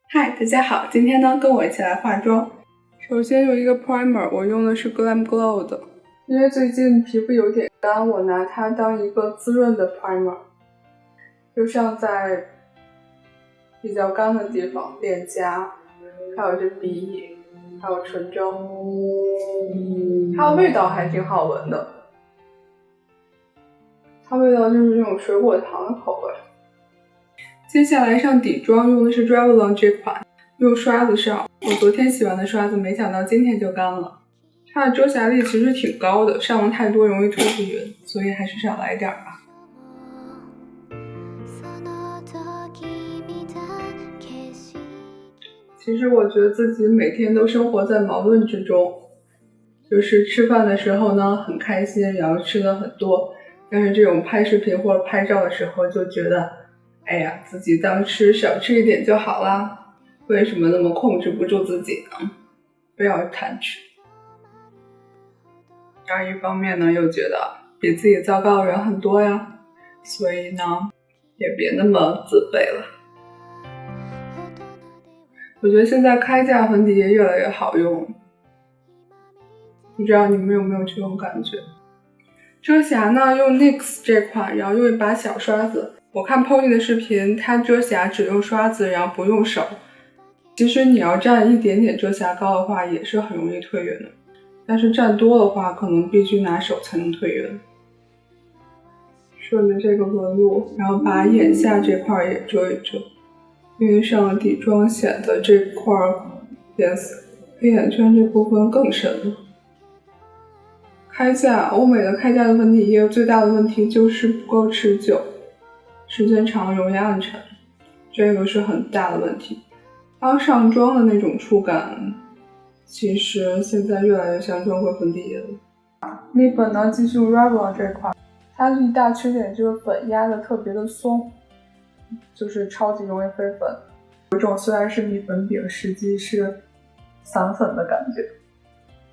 嗨，大家好，今天呢跟我一起来化妆。首先用一个 primer， 我用的是 Glam Glow 的，因为最近皮肤有点干，我拿它当一个滋润的 primer， 就上在比较干的地方，脸颊，还有这鼻翼，还有唇周，它的味道还挺好闻的，它味道就是那种水果糖的口味。接下来上底妆用的是 Revlon 这款，用刷子上，我昨天洗完的刷子，没想到今天就干了。它的遮瑕力其实挺高的，上的太多容易脱不匀，所以还是少来点吧。其实我觉得自己每天都生活在矛盾之中，就是吃饭的时候呢很开心，然后吃的很多，但是这种拍视频或者拍照的时候就觉得哎呀，自己当吃少吃一点就好啦，为什么那么控制不住自己呢？非要贪吃。然后一方面呢又觉得比自己糟糕的人很多呀，所以呢也别那么自卑了。我觉得现在开架粉底液越来越好用，不知道你们有没有这种感觉。遮瑕呢用 NYX 这款，然后用一把小刷子。我看 Pony 的视频，它遮瑕只用刷子，然后不用手。其实你要蘸一点点遮瑕膏的话，也是很容易退匀的。但是蘸多的话，可能必须拿手才能退匀。顺着这个纹路，然后把眼下这块也遮一遮，因为上了底妆显得这块颜色黑眼圈这部分更深了。开架，欧美的开架的粉底液最大的问题就是不够持久，时间长容易暗沉，这个是很大的问题。刚上妆的那种触感，其实现在越来越像专柜粉底液了。蜜粉呢，继续用 Revlon 这款，它一大缺点就是粉压的特别的松，就是超级容易飞粉。有一种虽然是蜜粉饼，实际是散粉的感觉。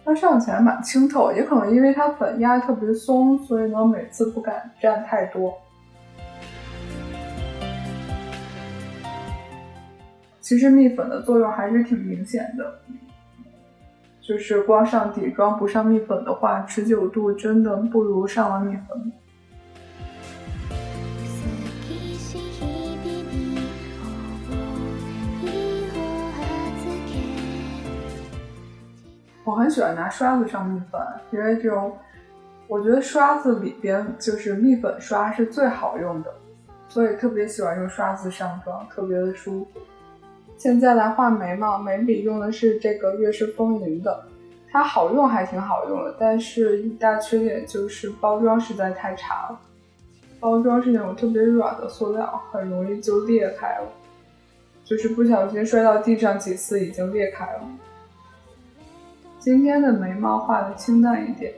它上起来蛮清透，也可能因为它粉压特别松，所以呢每次不敢蘸太多。其实蜜粉的作用还是挺明显的，就是光上底妆不上蜜粉的话，持久度真的不如上了蜜粉。我很喜欢拿刷子上蜜粉，因为这种我觉得刷子里边就是蜜粉刷是最好用的，所以特别喜欢用刷子上妆，特别的舒服。现在来画眉毛，眉笔用的是这个悦诗风吟的，它好用还挺好用的，但是一大缺点就是包装实在太差了。包装是那种特别软的塑料，很容易就裂开了，就是不小心摔到地上几次已经裂开了。今天的眉毛画的清淡一点。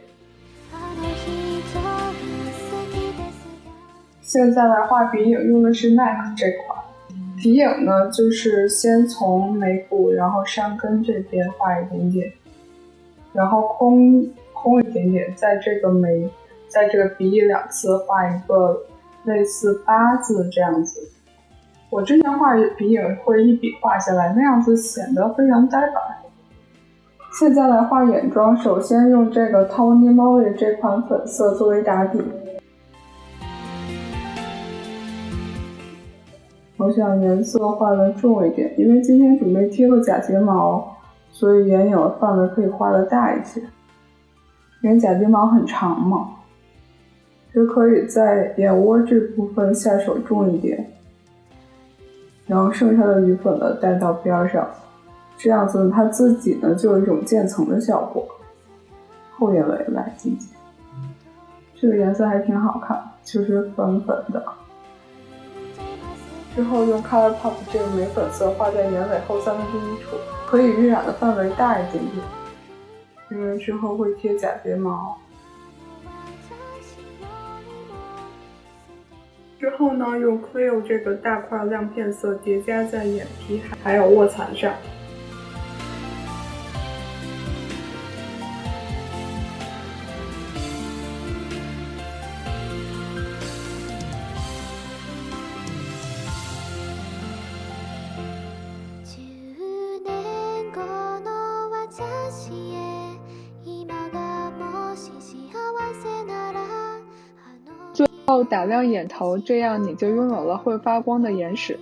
现在来画鼻影，用的是 NYX 这款。鼻影呢，就是先从眉骨，然后山根这边画一点点，然后空一点点，在这个鼻翼两侧画一个类似八字这样子。我之前画鼻影会一笔画下来，那样子显得非常呆板。现在来画眼妆，首先用这个 Tony Moly 这款粉色作为打底。我想颜色画的重一点，因为今天准备贴个假睫毛，所以眼影的范围可以画的大一些。因为假睫毛很长嘛，就可以在眼窝这部分下手重一点，然后剩下的余粉呢带到边上，这样子它自己呢就有一种渐层的效果。后眼尾来进去，这个颜色还挺好看，就是粉粉的。之后用 ColourPop 这个眉粉色画在眼尾后1/3处，可以晕染的范围大一点点，因为之后会贴假睫毛。之后呢，用 Clio 这个大块亮片色叠加在眼皮还有卧蚕上。后打亮眼头，这样你就拥有了会发光的眼屎。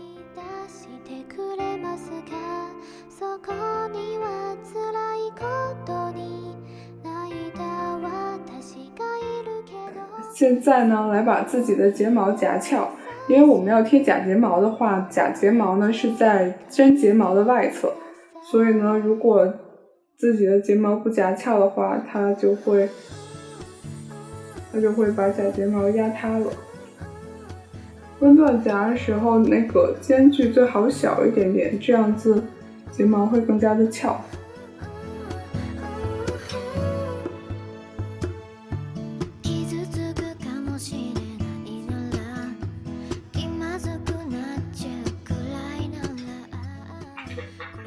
现在呢，来把自己的睫毛夹翘，因为我们要贴假睫毛的话，假睫毛呢是在真睫毛的外侧，所以呢，如果自己的睫毛不夹翘的话，它就会把假睫毛压塌了。分段夹的时候，那个间距最好小一点点，这样子睫毛会更加的翘。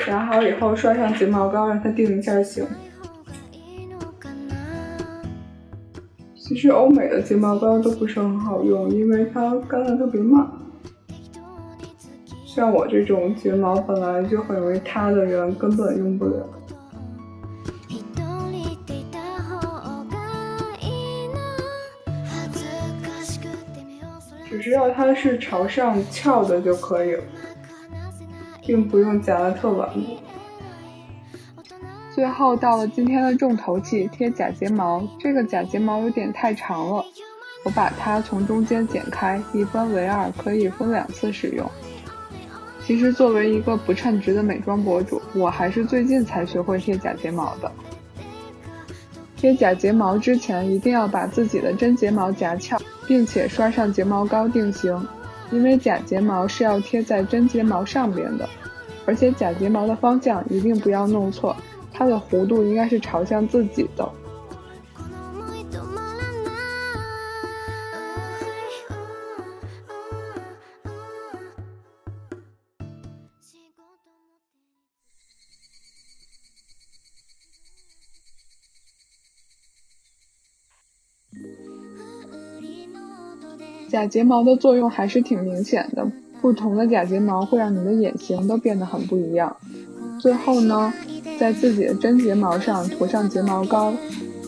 夹好以后，刷上睫毛膏，让它定一下型。其实欧美的睫毛膏都不是很好用，因为它干得特别慢。像我这种睫毛本来就很容易塌的人，根本用不了。只要它是朝上翘的就可以了，并不用夹得特完美。最后到了今天的重头戏，贴假睫毛。这个假睫毛有点太长了，我把它从中间剪开，1分为2，可以分2次使用。其实作为一个不称职的美妆博主，我还是最近才学会贴假睫毛的。贴假睫毛之前一定要把自己的真睫毛夹翘，并且刷上睫毛膏定型，因为假睫毛是要贴在真睫毛上边的，而且假睫毛的方向一定不要弄错，它的弧度应该是朝向自己的。假睫毛的作用还是挺明显的，不同的假睫毛会让你的眼型都变得很不一样。最后呢，在自己的真睫毛上涂上睫毛膏，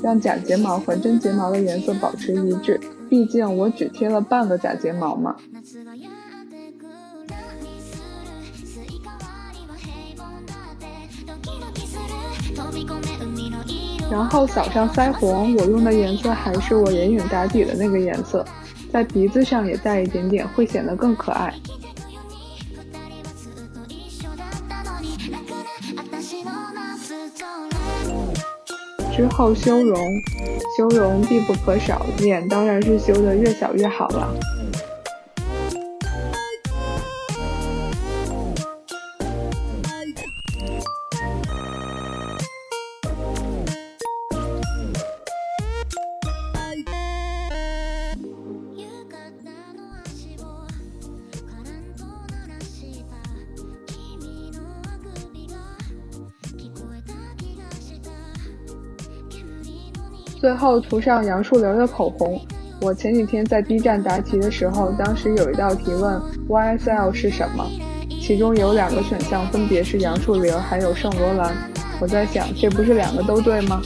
让假睫毛和真睫毛的颜色保持一致，毕竟我只贴了半个假睫毛嘛。然后扫上腮红，我用的颜色还是我眼影打底的那个颜色，在鼻子上也带一点点，会显得更可爱。之后修容，修容必不可少，脸当然是修得越小越好了。最后涂上杨树林的口红。我前几天在 B 站答题的时候，当时有一道题问 YSL 是什么，其中有2个选项分别是杨树林还有圣罗兰。我在想，这不是2个都对吗？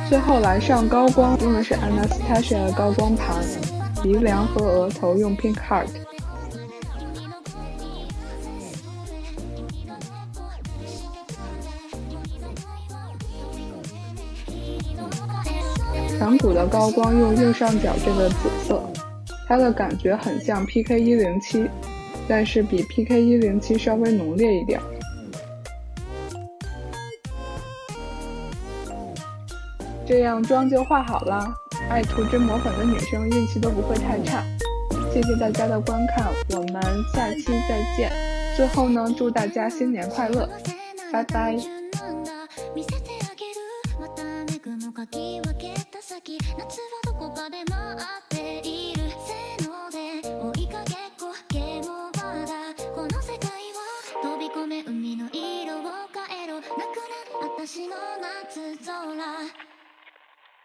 最后来上高光，用的是 Anastasia 的高光盘，鼻梁和额头用 Pink Heart。颧骨的高光用右上角这个紫色，它的感觉很像 PK107， 但是比 PK107 稍微浓烈一点。这样妆就画好了，爱涂脂抹粉的女生运气都不会太差。谢谢大家的观看，我们下期再见。最后呢，祝大家新年快乐，拜拜。夏はどこかで待って